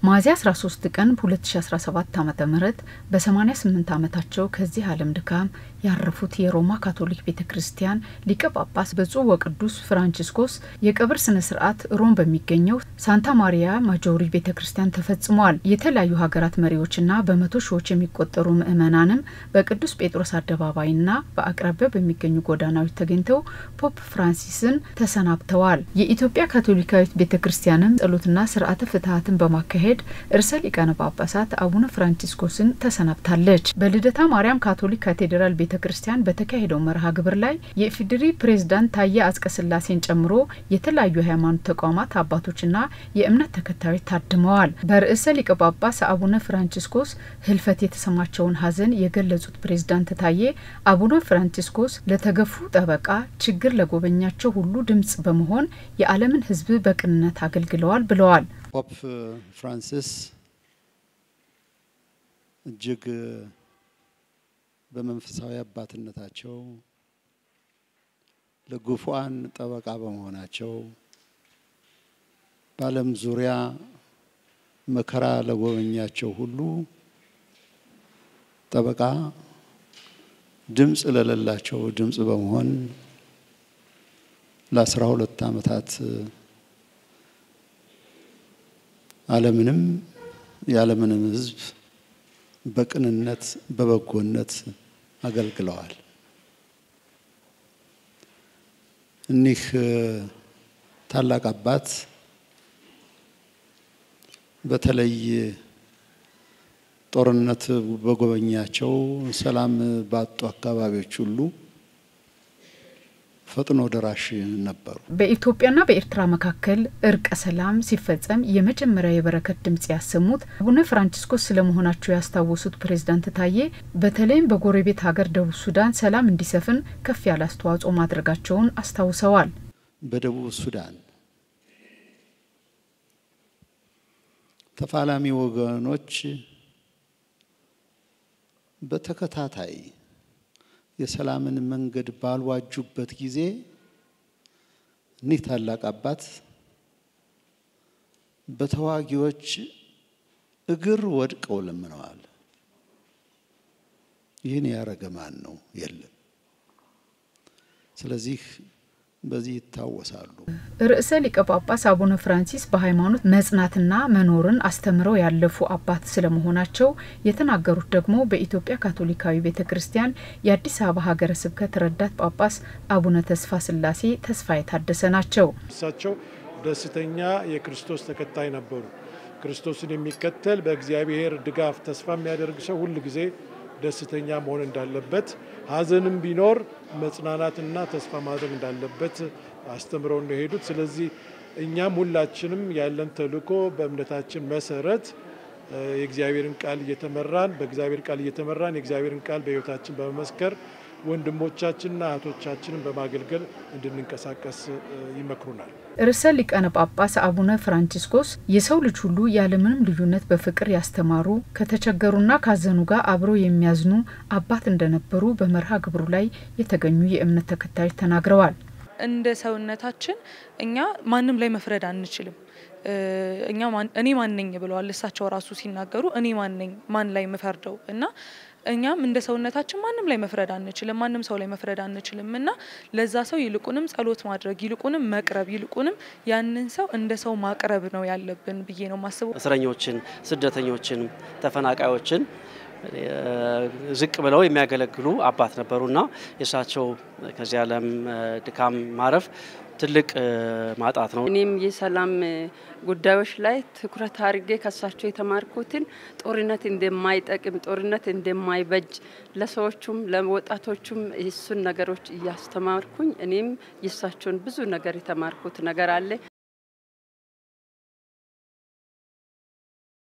ሚያዝያ 13 ቀን 2017 ዓ.ም በ88 ዓመታቸው ከዚህ ዓለም ድካም ያረፉት የሮማ ካቶሊክ ቤተክርስቲያን ሊቀ ጳጳስ ብፁዕ ወቅዱስ ፍራንቺስኮስ የቀብር ስነ ስርዓት ሮም በሚገኘው ሳንታ ማሪያ ማጆሪ ቤተክርስቲያን ተፈጽሟል። የተለያዩ ሀገራት መሪዎችና በመቶ ሺዎች የሚቆጠሩ ምእመናንም በቅዱስ ጴጥሮስ አደባባይና በአቅራቢያው በሚገኙ ጎዳናዎች ተገኝተው ፖፕ ፍራንሲስን ተሰናብተዋል። የኢትዮጵያ ካቶሊካዊት ቤተክርስቲያንም ጸሎትና ስርዓተ ፍትሃትን በማካሄድ እርሰ ሊቃነ ጳጳሳት አቡነ ፍራንቺስኮስን ተሰናብታለች። በልደታ ማርያም ካቶሊክ ካቴድራል ቤተክርስቲያን በተካሄደው መርሃ ግብር ላይ የኢፌዴሪ ፕሬዝዳንት ታዬ አጽቀሥላሴን ጨምሮ የተለያዩ ሃይማኖት ተቋማት አባቶችና የእምነት ተከታዮች ታድመዋል። በርዕሰ ሊቀ ጳጳስ አቡነ ፍራንቺስኮስ ህልፈት የተሰማቸውን ሀዘን የገለጹት ፕሬዝዳንት ታዬ አቡነ ፍራንቺስኮስ ለተገፉ ጠበቃ፣ ችግር ለጎበኛቸው ሁሉ ድምጽ በመሆን የዓለምን ህዝብ በቅንነት አገልግለዋል ብለዋል። ፖፕ ፍራንሲስ እጅግ በመንፈሳዊ አባትነታቸው ለግፉአን ጠበቃ በመሆናቸው በዓለም ዙሪያ መከራ ለጎበኛቸው ሁሉ ጠበቃ፣ ድምጽ ለሌላቸው ድምጽ በመሆን ለ12 ዓመታት ዓለምንም የዓለምንም ህዝብ በቅንነት በበጎነት አገልግለዋል። እኒህ ታላቅ አባት በተለይ ጦርነት በጎበኛቸው ሰላም ባጡ አካባቢዎች ሁሉ ፈጥኖ ደራሽ ነበሩ። በኢትዮጵያና በኤርትራ መካከል እርቀ ሰላም ሲፈጸም የመጀመሪያ የበረከት ድምጽ ያሰሙት አቡነ ፍራንቺስኮስ ስለመሆናቸው ያስታወሱት ፕሬዝዳንት ታዬ በተለይም በጎረቤት ሀገር ደቡብ ሱዳን ሰላም እንዲሰፍን ከፍ ያለ አስተዋጽኦ ማድረጋቸውን አስታውሰዋል። በደቡብ ሱዳን ተፋላሚ ወገኖች በተከታታይ የሰላምን መንገድ ባልዋጁበት ጊዜ እኒህ ታላቅ አባት በተዋጊዎች እግር ወድቀው ለምነዋል። ይህን ያረገ ማን ነው? የለም። ስለዚህ በዚህ ይታወሳሉ። ርዕሰ ሊቀ ጳጳስ አቡነ ፍራንሲስ በሃይማኖት መጽናትና መኖርን አስተምረው ያለፉ አባት ስለመሆናቸው የተናገሩት ደግሞ በኢትዮጵያ ካቶሊካዊ ቤተክርስቲያን የአዲስ አበባ ሀገረ ስብከት ረዳት ጳጳስ አቡነ ተስፋ ስላሴ ተስፋዬ ታደሰ ናቸው። እሳቸው ደስተኛ የክርስቶስ ተከታይ ነበሩ። ክርስቶስን የሚከተል በእግዚአብሔር ድጋፍ ተስፋ የሚያደርግ ሰው ሁሉ ጊዜ ደስተኛ መሆን እንዳለበት፣ ሀዘንም ቢኖር መጽናናትና ተስፋ ማድረግ እንዳለበት አስተምረው ነው የሄዱት። ስለዚህ እኛም ሁላችንም ያለን ተልእኮ በእምነታችን መሰረት የእግዚአብሔርን ቃል እየተመራን የእግዚአብሔርን ቃል በህይወታችን በመመስከር ወንድሞቻችንና እህቶቻችንን በማገልገል እንድንንቀሳቀስ ይመክሩናል። ርዕሰ ሊቃነ ጳጳስ አቡነ ፍራንቺስኮስ የሰው ልጅ ሁሉ ያለምንም ልዩነት በፍቅር ያስተማሩ ከተቸገሩና ካዘኑ ጋር አብረው የሚያዝኑ አባት እንደነበሩ በመርሃ ግብሩ ላይ የተገኙ የእምነት ተከታዮች ተናግረዋል። እንደ ሰውነታችን እኛ ማንም ላይ መፍረድ አንችልም። እኔ ማን ነኝ ብለዋል እሳቸው ራሱ ሲናገሩ እኔ ማን ነኝ ማን ላይ መፈርደው እና እኛም እንደ ሰውነታችን ማንም ላይ መፍረድ አንችልም፣ ማንም ሰው ላይ መፍረድ አንችልምና ለዛ ሰው ይልቁንም ጸሎት ማድረግ ይልቁንም መቅረብ ይልቁንም ያንን ሰው እንደ ሰው ማቅረብ ነው ያለብን ብዬ ነው ማስበው። እስረኞችን፣ ስደተኞችን፣ ተፈናቃዮችን ዝቅ ብለው የሚያገለግሉ አባት ነበሩና የሳቸው ከዚህ ዓለም ድካም ማረፍ ትልቅ ማጣት ነው። እኔም የሰላም ጉዳዮች ላይ ትኩረት አድርጌ ከሳቸው የተማርኩትን ጦርነት እንደማይጠቅም ጦርነት እንደማይበጅ ለሰዎቹም ለወጣቶቹም እሱን ነገሮች እያስተማርኩኝ እኔም የሳቸውን ብዙ ነገር የተማርኩት ነገር አለ።